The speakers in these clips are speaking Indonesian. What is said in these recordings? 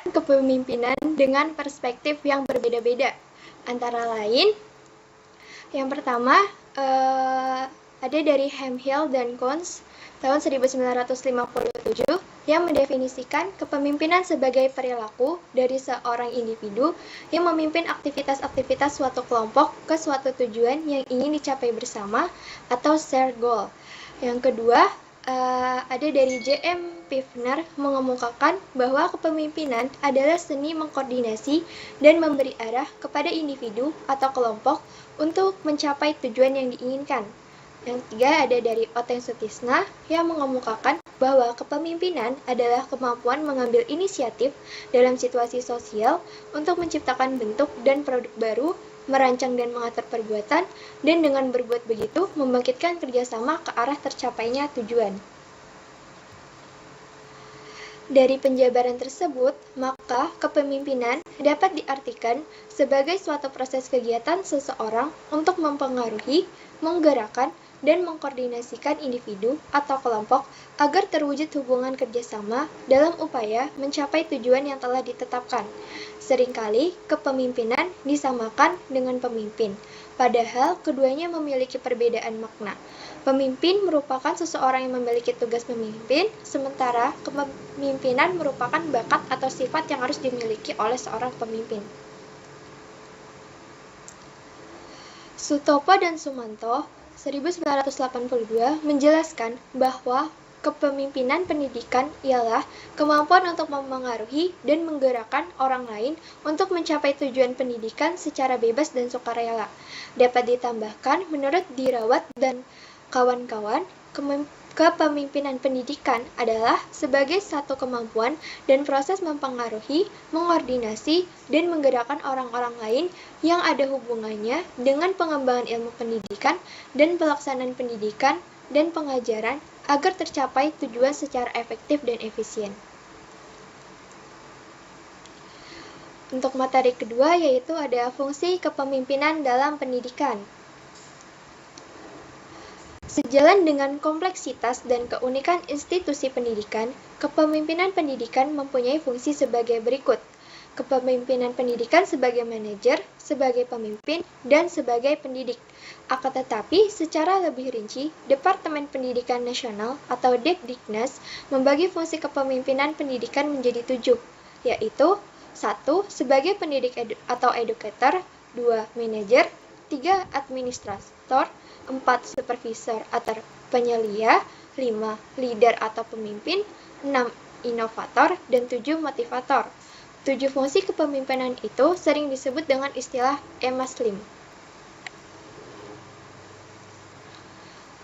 kepemimpinan dengan perspektif yang berbeda-beda. Antara lain, yang pertama ada dari Hemphill dan Cons tahun 1957 yang mendefinisikan kepemimpinan sebagai perilaku dari seorang individu yang memimpin aktivitas-aktivitas suatu kelompok ke suatu tujuan yang ingin dicapai bersama atau shared goal. Yang kedua, ada dari J.M. Pfiffner mengemukakan bahwa kepemimpinan adalah seni mengkoordinasi dan memberi arah kepada individu atau kelompok untuk mencapai tujuan yang diinginkan. Yang ketiga ada dari Otteng Sutisna yang mengemukakan bahwa kepemimpinan adalah kemampuan mengambil inisiatif dalam situasi sosial untuk menciptakan bentuk dan produk baru, merancang dan mengatur perbuatan, dan dengan berbuat begitu membangkitkan kerjasama ke arah tercapainya tujuan. Dari penjabaran tersebut, maka kepemimpinan dapat diartikan sebagai suatu proses kegiatan seseorang untuk mempengaruhi, menggerakkan, dan mengkoordinasikan individu atau kelompok agar terwujud hubungan kerjasama dalam upaya mencapai tujuan yang telah ditetapkan. Seringkali, kepemimpinan disamakan dengan pemimpin, padahal keduanya memiliki perbedaan makna. Pemimpin merupakan seseorang yang memiliki tugas memimpin, sementara kepemimpinan merupakan bakat atau sifat yang harus dimiliki oleh seorang pemimpin. Sutopo dan Sumanto 1982 menjelaskan bahwa kepemimpinan pendidikan ialah kemampuan untuk mempengaruhi dan menggerakkan orang lain untuk mencapai tujuan pendidikan secara bebas dan sukarela. Dapat ditambahkan, menurut Dirawat dan kawan-kawan, kepemimpinan pendidikan adalah sebagai satu kemampuan dan proses mempengaruhi, mengordinasi, dan menggerakkan orang-orang lain yang ada hubungannya dengan pengembangan ilmu pendidikan dan pelaksanaan pendidikan dan pengajaran agar tercapai tujuan secara efektif dan efisien. Untuk materi kedua yaitu ada fungsi kepemimpinan dalam pendidikan. Sejalan dengan kompleksitas dan keunikan institusi pendidikan, kepemimpinan pendidikan mempunyai fungsi sebagai berikut. Kepemimpinan pendidikan sebagai manajer, sebagai pemimpin, dan sebagai pendidik. Akan tetapi, secara lebih rinci, Departemen Pendidikan Nasional atau Depdiknas membagi fungsi kepemimpinan pendidikan menjadi 7, yaitu 1. Sebagai pendidik atau educator, 2. Manajer, 3. Administrator, 4. Supervisor atau penyelia, 5. Leader atau pemimpin, 6. Inovator, dan 7. Motivator. 7 fungsi kepemimpinan itu sering disebut dengan istilah EMASLIM.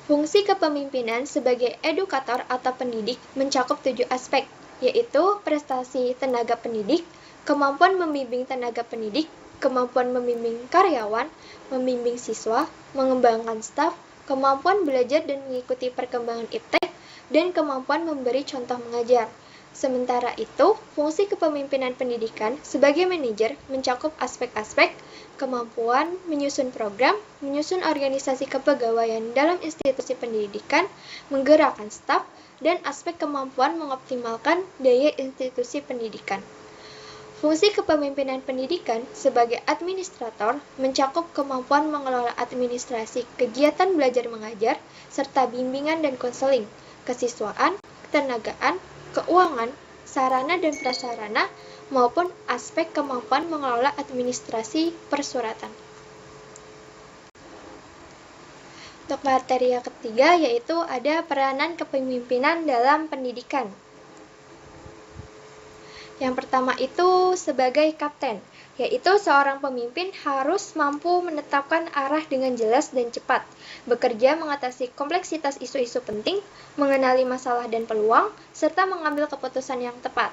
Fungsi kepemimpinan sebagai edukator atau pendidik mencakup 7 aspek, yaitu prestasi tenaga pendidik, kemampuan membimbing tenaga pendidik, kemampuan membimbing karyawan, membimbing siswa, mengembangkan staf, kemampuan belajar dan mengikuti perkembangan iptek, dan kemampuan memberi contoh mengajar. Sementara itu, fungsi kepemimpinan pendidikan sebagai manajer mencakup aspek-aspek kemampuan menyusun program, menyusun organisasi kepegawaian dalam institusi pendidikan, menggerakkan staf, dan aspek kemampuan mengoptimalkan daya institusi pendidikan. Fungsi kepemimpinan pendidikan sebagai administrator mencakup kemampuan mengelola administrasi kegiatan belajar mengajar, serta bimbingan dan konseling, kesiswaan, ketenagaan, keuangan, sarana dan prasarana, maupun aspek kemampuan mengelola administrasi persuratan. Untuk materi yang ketiga yaitu ada peranan kepemimpinan dalam pendidikan. Yang pertama itu sebagai kapten, yaitu seorang pemimpin harus mampu menetapkan arah dengan jelas dan cepat, bekerja mengatasi kompleksitas isu-isu penting, mengenali masalah dan peluang, serta mengambil keputusan yang tepat.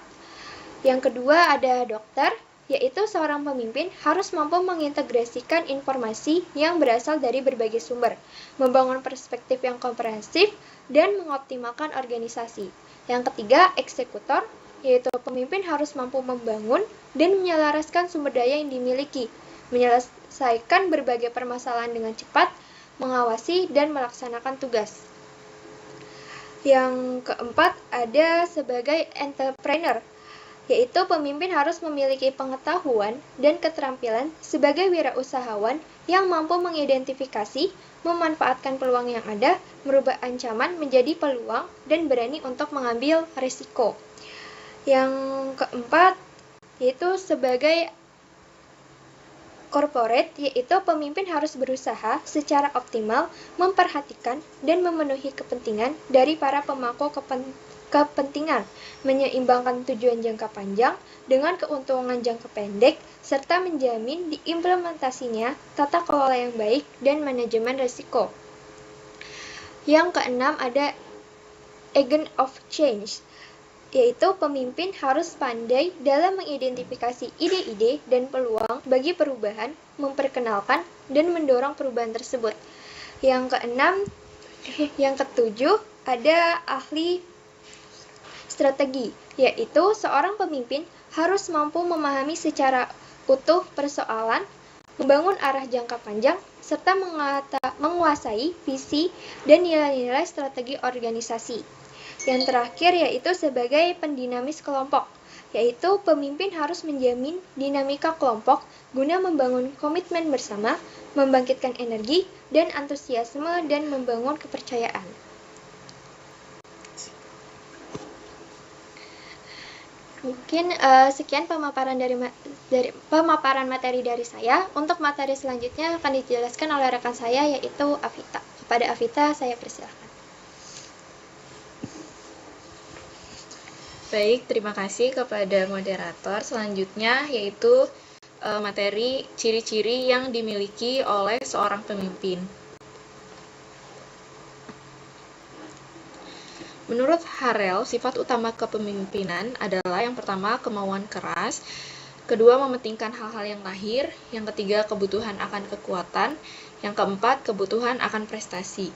Yang kedua ada dokter, yaitu seorang pemimpin harus mampu mengintegrasikan informasi yang berasal dari berbagai sumber, membangun perspektif yang komprehensif, dan mengoptimalkan organisasi. Yang ketiga, eksekutor, yaitu pemimpin harus mampu membangun dan menyelaraskan sumber daya yang dimiliki, menyelesaikan berbagai permasalahan dengan cepat, mengawasi dan melaksanakan tugas. Yang keempat ada sebagai entrepreneur, yaitu pemimpin harus memiliki pengetahuan dan keterampilan sebagai wirausahawan yang mampu mengidentifikasi, memanfaatkan peluang yang ada, merubah ancaman menjadi peluang, dan berani untuk mengambil risiko. Yang keempat, yaitu sebagai corporate, yaitu pemimpin harus berusaha secara optimal memperhatikan dan memenuhi kepentingan dari para pemangku kepentingan, menyeimbangkan tujuan jangka panjang dengan keuntungan jangka pendek, serta menjamin diimplementasinya tata kelola yang baik dan manajemen risiko. Yang keenam ada agent of change, yaitu pemimpin harus pandai dalam mengidentifikasi ide-ide dan peluang bagi perubahan, memperkenalkan dan mendorong perubahan tersebut. Yang ketujuh ada ahli strategi, yaitu seorang pemimpin harus mampu memahami secara utuh persoalan, membangun arah jangka panjang, serta menguasai visi dan nilai-nilai strategi organisasi. Yang terakhir yaitu sebagai pendinamis kelompok, yaitu pemimpin harus menjamin dinamika kelompok guna membangun komitmen bersama, membangkitkan energi dan antusiasme, dan membangun kepercayaan. Mungkin sekian pemaparan materi dari saya. Untuk materi selanjutnya akan dijelaskan oleh rekan saya, yaitu Afita. Kepada Afita saya persilahkan. Baik, terima kasih kepada moderator. Selanjutnya yaitu materi ciri-ciri yang dimiliki oleh seorang pemimpin. Menurut Harel, sifat utama kepemimpinan adalah yang pertama kemauan keras, kedua mementingkan hal-hal yang lahir, yang ketiga kebutuhan akan kekuatan, yang keempat kebutuhan akan prestasi.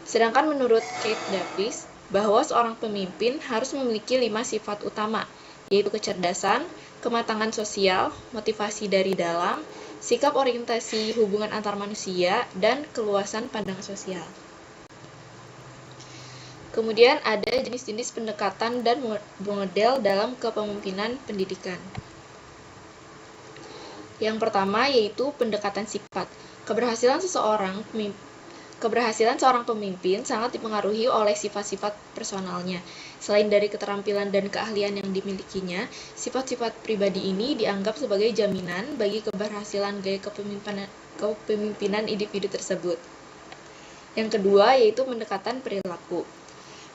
Sedangkan menurut Kate Davis, bahwa seorang pemimpin harus memiliki 5 sifat utama, yaitu kecerdasan, kematangan sosial, motivasi dari dalam, sikap orientasi hubungan antar manusia, dan keluasan pandangan sosial. Kemudian ada jenis-jenis pendekatan dan model dalam kepemimpinan pendidikan. Yang pertama yaitu pendekatan sifat. Keberhasilan seorang pemimpin sangat dipengaruhi oleh sifat-sifat personalnya. Selain dari keterampilan dan keahlian yang dimilikinya, sifat-sifat pribadi ini dianggap sebagai jaminan bagi keberhasilan gaya kepemimpinan individu tersebut. Yang kedua yaitu pendekatan perilaku.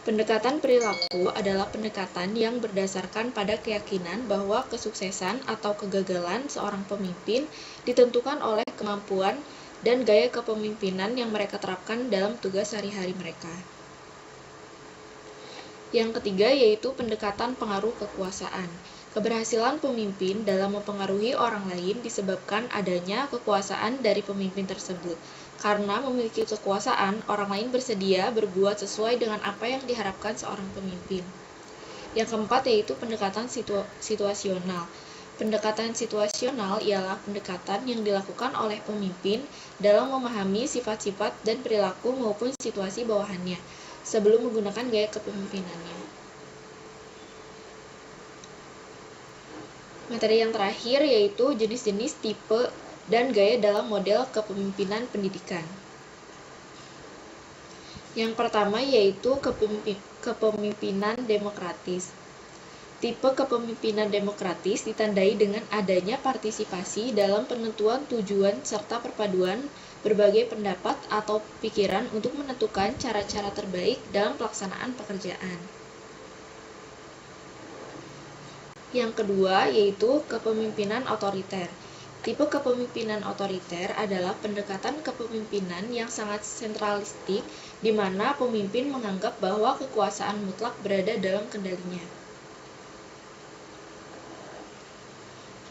Pendekatan perilaku adalah pendekatan yang berdasarkan pada keyakinan bahwa kesuksesan atau kegagalan seorang pemimpin ditentukan oleh kemampuan dan gaya kepemimpinan yang mereka terapkan dalam tugas sehari-hari mereka. Yang ketiga yaitu pendekatan pengaruh kekuasaan. Keberhasilan pemimpin dalam mempengaruhi orang lain disebabkan adanya kekuasaan dari pemimpin tersebut. Karena memiliki kekuasaan, orang lain bersedia berbuat sesuai dengan apa yang diharapkan seorang pemimpin. Yang keempat yaitu pendekatan situasional. Pendekatan situasional ialah pendekatan yang dilakukan oleh pemimpin dalam memahami sifat-sifat dan perilaku maupun situasi bawahannya sebelum menggunakan gaya kepemimpinannya. Materi yang terakhir yaitu jenis-jenis tipe dan gaya dalam model kepemimpinan pendidikan. Yang pertama yaitu kepemimpinan demokratis. Tipe kepemimpinan demokratis ditandai dengan adanya partisipasi dalam penentuan tujuan serta perpaduan berbagai pendapat atau pikiran untuk menentukan cara-cara terbaik dalam pelaksanaan pekerjaan. Yang kedua yaitu kepemimpinan otoriter. Tipe kepemimpinan otoriter adalah pendekatan kepemimpinan yang sangat sentralistik di mana pemimpin menganggap bahwa kekuasaan mutlak berada dalam kendalinya.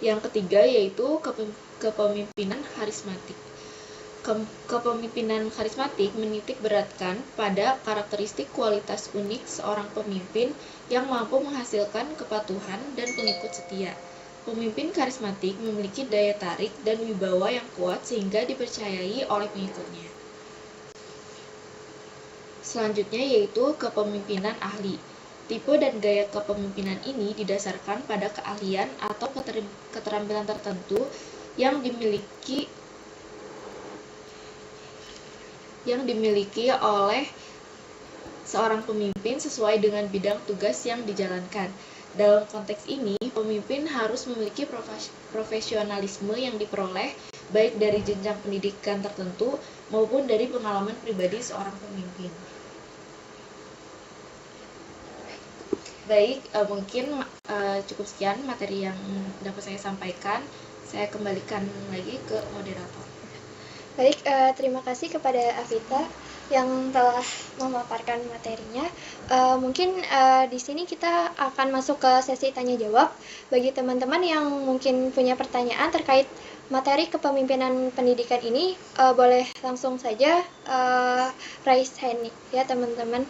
Yang ketiga yaitu kepemimpinan karismatik. Kepemimpinan karismatik menitik beratkan pada karakteristik kualitas unik seorang pemimpin yang mampu menghasilkan kepatuhan dan pengikut setia. Pemimpin karismatik memiliki daya tarik dan wibawa yang kuat sehingga dipercayai oleh pengikutnya. Selanjutnya yaitu kepemimpinan ahli. Tipe dan gaya kepemimpinan ini didasarkan pada keahlian atau keterampilan tertentu yang dimiliki oleh seorang pemimpin sesuai dengan bidang tugas yang dijalankan. Dalam konteks ini, pemimpin harus memiliki profesionalisme yang diperoleh baik dari jenjang pendidikan tertentu maupun dari pengalaman pribadi seorang pemimpin. Baik, mungkin cukup sekian materi yang dapat saya sampaikan. Saya kembalikan lagi ke moderator. Baik, terima kasih kepada Avita yang telah memaparkan materinya. Mungkin di sini kita akan masuk ke sesi tanya jawab. Bagi teman-teman yang mungkin punya pertanyaan terkait materi kepemimpinan pendidikan ini, boleh langsung saja raise hand ya teman-teman.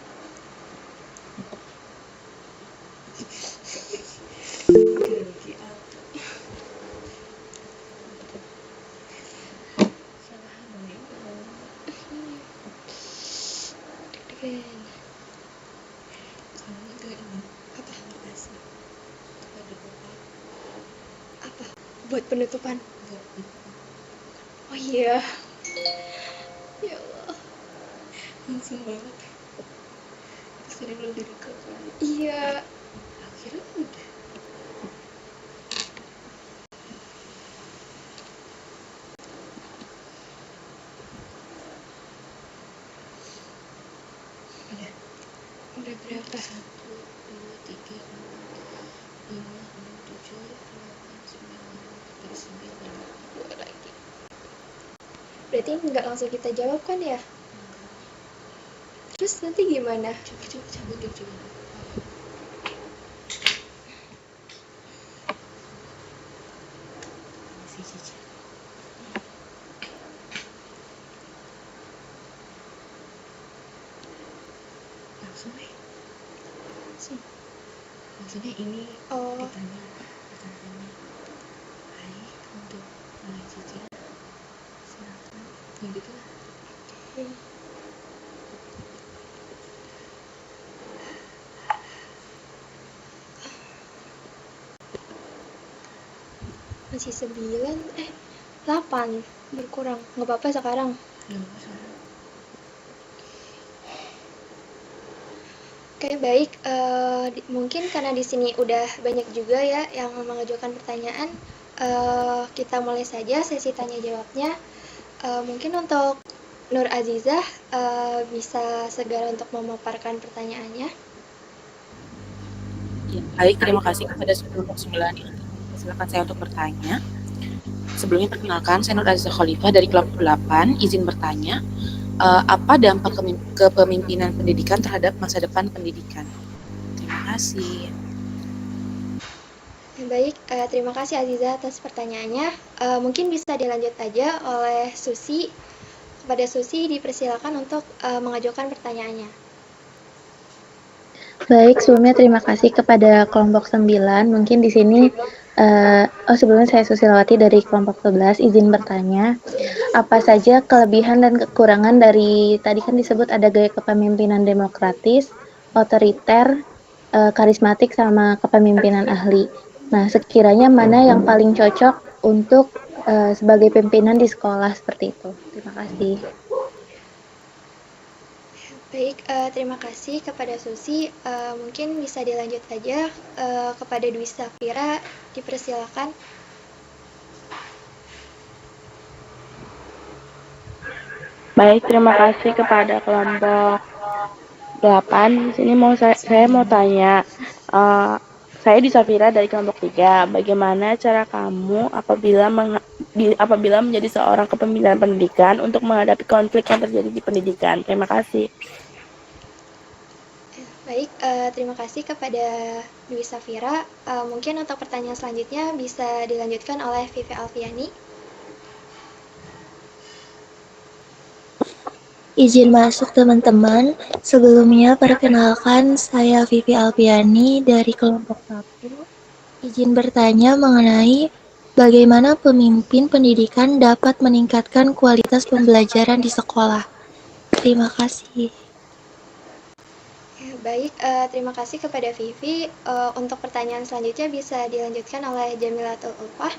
Apa? Buat penutupan. Oh iya. Ya Allah. Langsung banget. Terus tadi belum direkam kan? Iya. Akhirnya udah. Udah berapa? 1, 2, 3, 4, 5, 6, 7, 8, 9, 2 lagi. Berarti nggak langsung kita jawab kan ya? Terus nanti gimana? Coba cabut coba. Masih cici. Langsung deh. Maksudnya ini ditanya pertanyaannya. Baik, untuk cici. Silakan. Yang gitu lah. Masih 8 berkurang. Nggak apa-apa sekarang. Oke, baik. Mungkin karena di sini udah banyak juga ya yang mengajukan pertanyaan, kita mulai saja sesi tanya jawabnya. Mungkin untuk Nur Azizah bisa segera untuk memaparkan pertanyaannya. Ya, baik, terima kasih kepada kelompok 9 ini. Silakan saya untuk bertanya. Sebelumnya perkenalkan, saya Nur Azizah Khalifah dari kelompok 8. Izin bertanya, apa dampak kepemimpinan pendidikan terhadap masa depan pendidikan? Terima kasih. Baik, terima kasih Azizah atas pertanyaannya. Mungkin bisa dilanjut aja oleh Susi. Kepada Susi dipersilakan untuk mengajukan pertanyaannya. Baik, sebelumnya terima kasih kepada kelompok 9. Mungkin di sini sebelumnya saya Susilawati dari kelompok 11 izin bertanya, apa saja kelebihan dan kekurangan dari tadi kan disebut ada gaya kepemimpinan demokratis, otoriter, karismatik sama kepemimpinan ahli. Nah, sekiranya mana yang paling cocok untuk sebagai pimpinan di sekolah seperti itu? Terima kasih. Baik, terima kasih kepada Susi. Mungkin bisa dilanjut aja kepada Dwi Safira, dipersilakan. Baik, terima kasih kepada kelompok 8. Di sini saya mau tanya, saya Dwi Safira dari kelompok 3. Bagaimana cara kamu apabila menjadi seorang kepemimpinan pendidikan untuk menghadapi konflik yang terjadi di pendidikan? Terima kasih. Baik, terima kasih kepada Dwi Safira. Mungkin untuk pertanyaan selanjutnya bisa dilanjutkan oleh Vivi Alfiani. Izin masuk teman-teman. Sebelumnya perkenalkan saya Vivi Alfiani dari kelompok 1. Izin bertanya mengenai bagaimana pemimpin pendidikan dapat meningkatkan kualitas pembelajaran di sekolah. Terima kasih. Baik, terima kasih kepada Vivi. Untuk pertanyaan selanjutnya bisa dilanjutkan oleh Jamilatul Ulfah.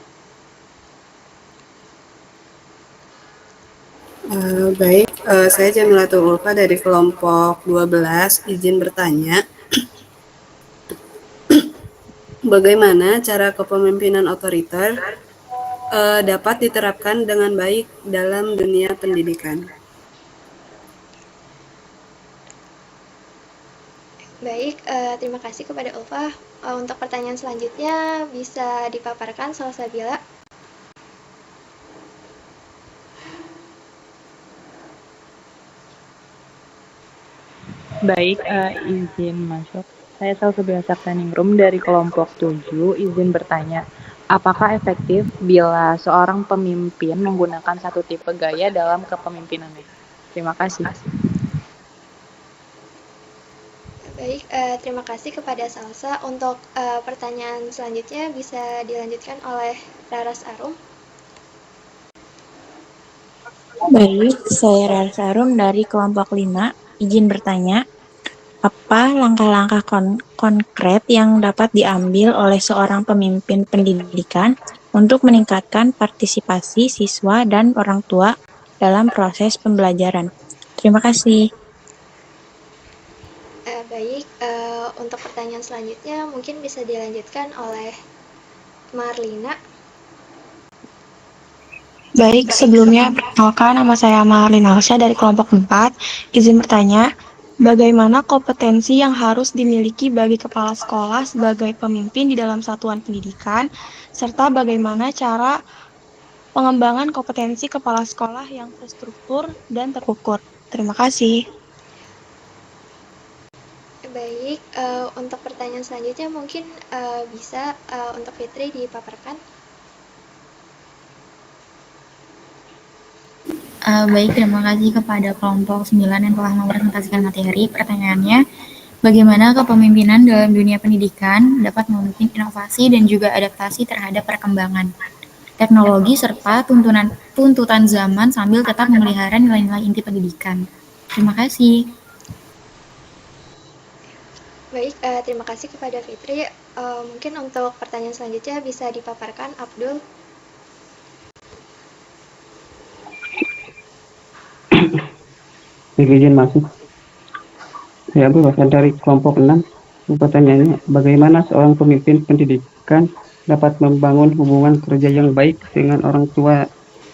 Baik, saya Jamilatul Ulfa dari kelompok 12, izin bertanya. Bagaimana cara kepemimpinan otoriter dapat diterapkan dengan baik dalam dunia pendidikan? Baik, terima kasih kepada Ulfah. Untuk pertanyaan selanjutnya bisa dipaparkan Salsabila. Baik, izin masuk. Saya Salsabila Saksaningrum dari kelompok 7, izin bertanya. Apakah efektif bila seorang pemimpin menggunakan satu tipe gaya dalam kepemimpinannya? Terima kasih. Baik, terima kasih kepada Salsa. Untuk pertanyaan selanjutnya bisa dilanjutkan oleh Raras Arum. Baik, saya Rarsa Arum dari kelompok 5, izin bertanya, apa langkah-langkah konkret yang dapat diambil oleh seorang pemimpin pendidikan untuk meningkatkan partisipasi siswa dan orang tua dalam proses pembelajaran? Terima kasih. Baik, untuk pertanyaan selanjutnya mungkin bisa dilanjutkan oleh Marlina. Baik, sebelumnya perkenalkan nama saya Marlina Alsya dari kelompok 4. Izin bertanya, bagaimana kompetensi yang harus dimiliki bagi kepala sekolah sebagai pemimpin di dalam satuan pendidikan, serta bagaimana cara pengembangan kompetensi kepala sekolah yang terstruktur dan terukur. Terima kasih. Baik, untuk pertanyaan selanjutnya mungkin bisa untuk Fitri dipaparkan. Baik, terima kasih kepada kelompok 9 yang telah mempresentasikan materi. Pertanyaannya, bagaimana kepemimpinan dalam dunia pendidikan dapat memimpin inovasi dan juga adaptasi terhadap perkembangan teknologi serta tuntutan zaman sambil tetap memelihara nilai-nilai inti pendidikan. Terima kasih. Baik, terima kasih kepada Fitri. Mungkin untuk pertanyaan selanjutnya bisa dipaparkan Abdul. Izin masuk. Saya Abdul Hasan dari kelompok 6. Pertanyaannya, bagaimana seorang pemimpin pendidikan dapat membangun hubungan kerja yang baik dengan orang tua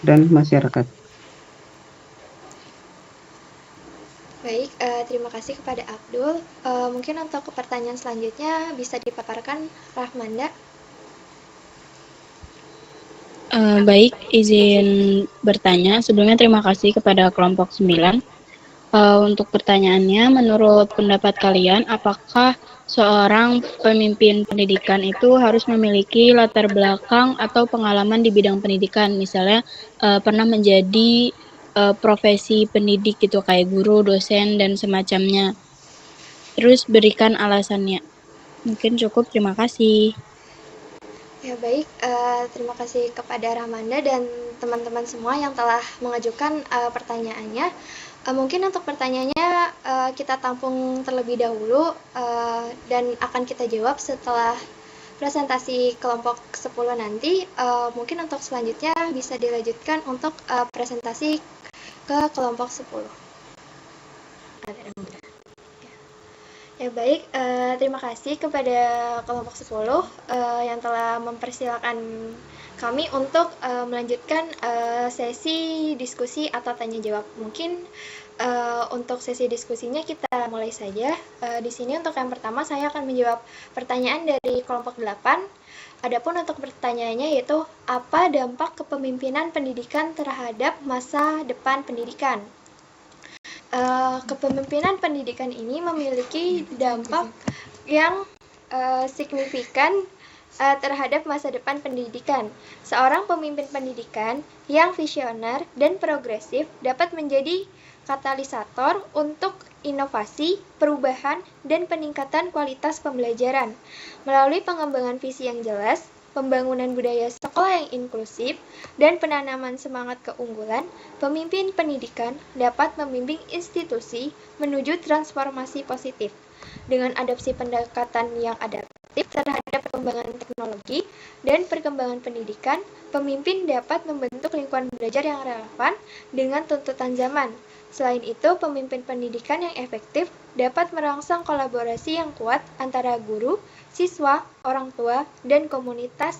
dan masyarakat? Baik, terima kasih kepada Abdul. Mungkin untuk pertanyaan selanjutnya bisa dipaparkan Rahmanda. Baik, izin bertanya. Sebelumnya terima kasih kepada kelompok 9. Untuk pertanyaannya, menurut pendapat kalian, apakah seorang pemimpin pendidikan itu harus memiliki latar belakang atau pengalaman di bidang pendidikan, misalnya pernah menjadi profesi pendidik gitu, kayak guru, dosen, dan semacamnya. Terus berikan alasannya. Mungkin cukup, terima kasih. Ya baik, terima kasih kepada Rahmanda dan teman-teman semua yang telah mengajukan pertanyaannya. Mungkin untuk pertanyaannya kita tampung terlebih dahulu dan akan kita jawab setelah presentasi kelompok 10 nanti. Mungkin untuk selanjutnya bisa dilanjutkan untuk presentasi ke kelompok 10. Ya baik, terima kasih kepada kelompok 10 yang telah mempersilahkan kami untuk melanjutkan sesi diskusi atau tanya jawab. Mungkin untuk sesi diskusinya kita mulai saja. Di sini untuk yang pertama saya akan menjawab pertanyaan dari kelompok 8. Adapun untuk pertanyaannya yaitu apa dampak kepemimpinan pendidikan terhadap masa depan pendidikan? Kepemimpinan pendidikan ini memiliki dampak yang signifikan terhadap masa depan pendidikan. Seorang pemimpin pendidikan yang visioner dan progresif dapat menjadi katalisator untuk inovasi, perubahan, dan peningkatan kualitas pembelajaran. Melalui pengembangan visi yang jelas, pembangunan budaya sekolah yang inklusif, dan penanaman semangat keunggulan, pemimpin pendidikan dapat membimbing institusi menuju transformasi positif. Dengan adopsi pendekatan yang adaptif terhadap perkembangan teknologi dan perkembangan pendidikan, pemimpin dapat membentuk lingkungan belajar yang relevan dengan tuntutan zaman. Selain itu, pemimpin pendidikan yang efektif dapat merangsang kolaborasi yang kuat antara guru, siswa, orang tua, dan komunitas,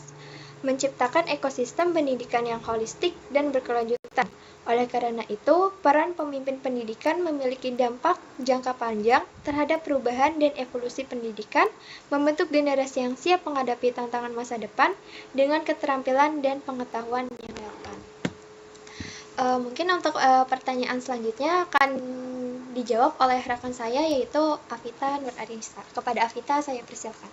menciptakan ekosistem pendidikan yang holistik dan berkelanjutan. Oleh karena itu, peran pemimpin pendidikan memiliki dampak jangka panjang terhadap perubahan dan evolusi pendidikan, membentuk generasi yang siap menghadapi tantangan masa depan dengan keterampilan dan pengetahuan yang relevan. Mungkin untuk pertanyaan selanjutnya akan dijawab oleh rekan saya, yaitu Afita Nur Arisa. Kepada Afita, saya persilakan.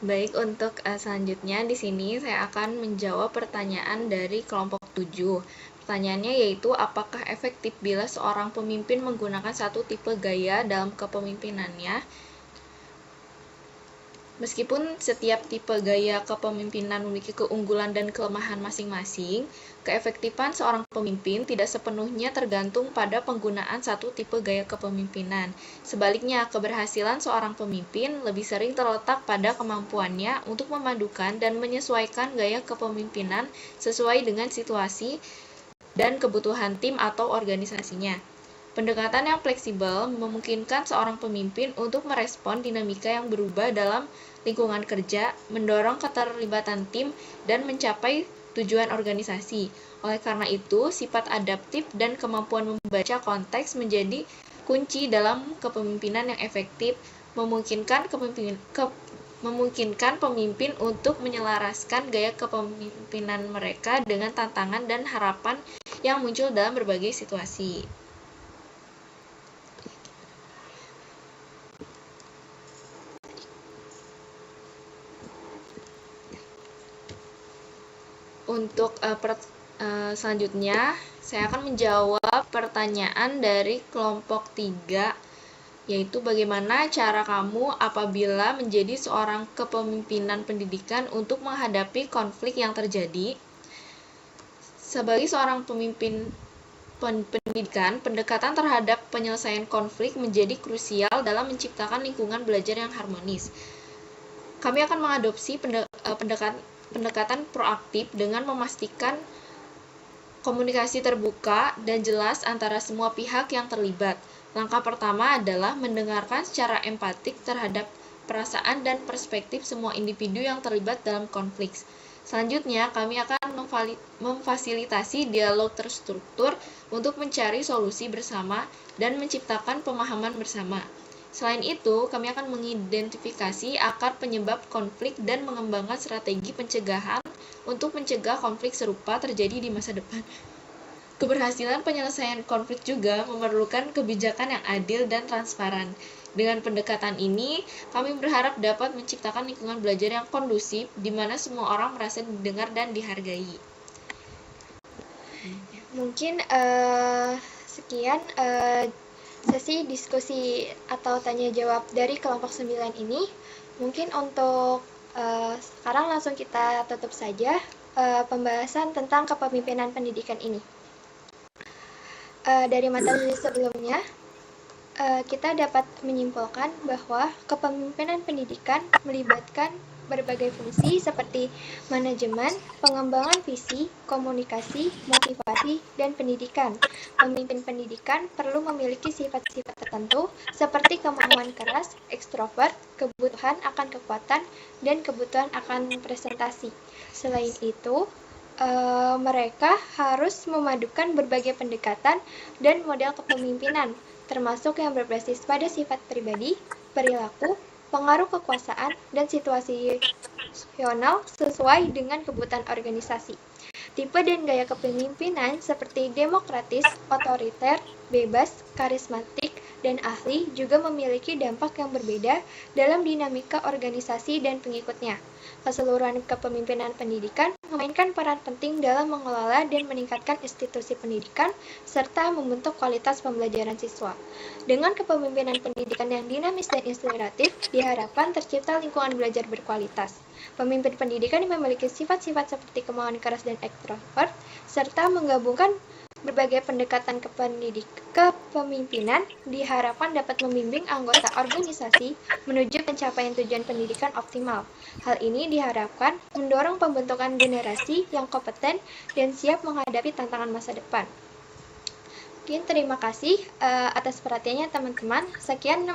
Baik, untuk selanjutnya di sini saya akan menjawab pertanyaan dari kelompok 7. Pertanyaannya yaitu, apakah efektif bila seorang pemimpin menggunakan satu tipe gaya dalam kepemimpinannya? Meskipun setiap tipe gaya kepemimpinan memiliki keunggulan dan kelemahan masing-masing, keefektifan seorang pemimpin tidak sepenuhnya tergantung pada penggunaan satu tipe gaya kepemimpinan. Sebaliknya, keberhasilan seorang pemimpin lebih sering terletak pada kemampuannya untuk memadukan dan menyesuaikan gaya kepemimpinan sesuai dengan situasi dan kebutuhan tim atau organisasinya. Pendekatan yang fleksibel memungkinkan seorang pemimpin untuk merespon dinamika yang berubah dalam lingkungan kerja, mendorong keterlibatan tim, dan mencapai tujuan organisasi. Oleh karena itu, sifat adaptif dan kemampuan membaca konteks menjadi kunci dalam kepemimpinan yang efektif, memungkinkan pemimpin untuk menyelaraskan gaya kepemimpinan mereka dengan tantangan dan harapan yang muncul dalam berbagai situasi. Untuk selanjutnya, saya akan menjawab pertanyaan dari kelompok 3, yaitu bagaimana cara kamu apabila menjadi seorang kepemimpinan pendidikan untuk menghadapi konflik yang terjadi. Sebagai seorang pemimpin pendidikan, pendekatan terhadap penyelesaian konflik menjadi krusial dalam menciptakan lingkungan belajar yang harmonis. Kami akan mengadopsi pendekatan proaktif dengan memastikan komunikasi terbuka dan jelas antara semua pihak yang terlibat. Langkah pertama adalah mendengarkan secara empatik terhadap perasaan dan perspektif semua individu yang terlibat dalam konflik. Selanjutnya, kami akan memfasilitasi dialog terstruktur untuk mencari solusi bersama dan menciptakan pemahaman bersama. Selain itu, kami akan mengidentifikasi akar penyebab konflik dan mengembangkan strategi pencegahan untuk mencegah konflik serupa terjadi di masa depan. Keberhasilan penyelesaian konflik juga memerlukan kebijakan yang adil dan transparan. Dengan pendekatan ini, kami berharap dapat menciptakan lingkungan belajar yang kondusif, di mana semua orang merasa didengar dan dihargai. Mungkin sekian sesi diskusi atau tanya jawab dari kelompok 9 ini. Mungkin untuk sekarang langsung kita tutup saja pembahasan tentang kepemimpinan pendidikan ini. Dari materi sebelumnya, kita dapat menyimpulkan bahwa kepemimpinan pendidikan melibatkan berbagai fungsi seperti manajemen, pengembangan visi, komunikasi, motivasi, dan pendidikan. Pemimpin pendidikan perlu memiliki sifat-sifat tertentu seperti kemauan keras, ekstrovert, kebutuhan akan kekuatan, dan kebutuhan akan presentasi. Selain itu, mereka harus memadukan berbagai pendekatan dan model kepemimpinan, termasuk yang berbasis pada sifat pribadi, perilaku, pengaruh kekuasaan, dan situasional sesuai dengan kebutuhan organisasi. Tipe dan gaya kepemimpinan seperti demokratis, otoriter, bebas, karismatik, dan ahli juga memiliki dampak yang berbeda dalam dinamika organisasi dan pengikutnya. Keseluruhan kepemimpinan pendidikan memainkan peran penting dalam mengelola dan meningkatkan institusi pendidikan, serta membentuk kualitas pembelajaran siswa. Dengan kepemimpinan pendidikan yang dinamis dan inspiratif, diharapkan tercipta lingkungan belajar berkualitas. Pemimpin pendidikan yang memiliki sifat-sifat seperti kemauan keras dan ekstrovert, serta menggabungkan Berbagai pendekatan kepemimpinan diharapkan dapat membimbing anggota organisasi menuju pencapaian tujuan pendidikan optimal. Hal ini diharapkan mendorong pembentukan generasi yang kompeten dan siap menghadapi tantangan masa depan. Mungkin terima kasih atas perhatiannya teman-teman. Sekian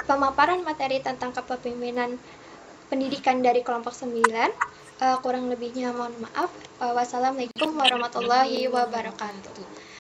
pemaparan materi tentang kepemimpinan pendidikan dari kelompok 9. Kurang lebihnya mohon maaf. Wassalamualaikum warahmatullahi wabarakatuh.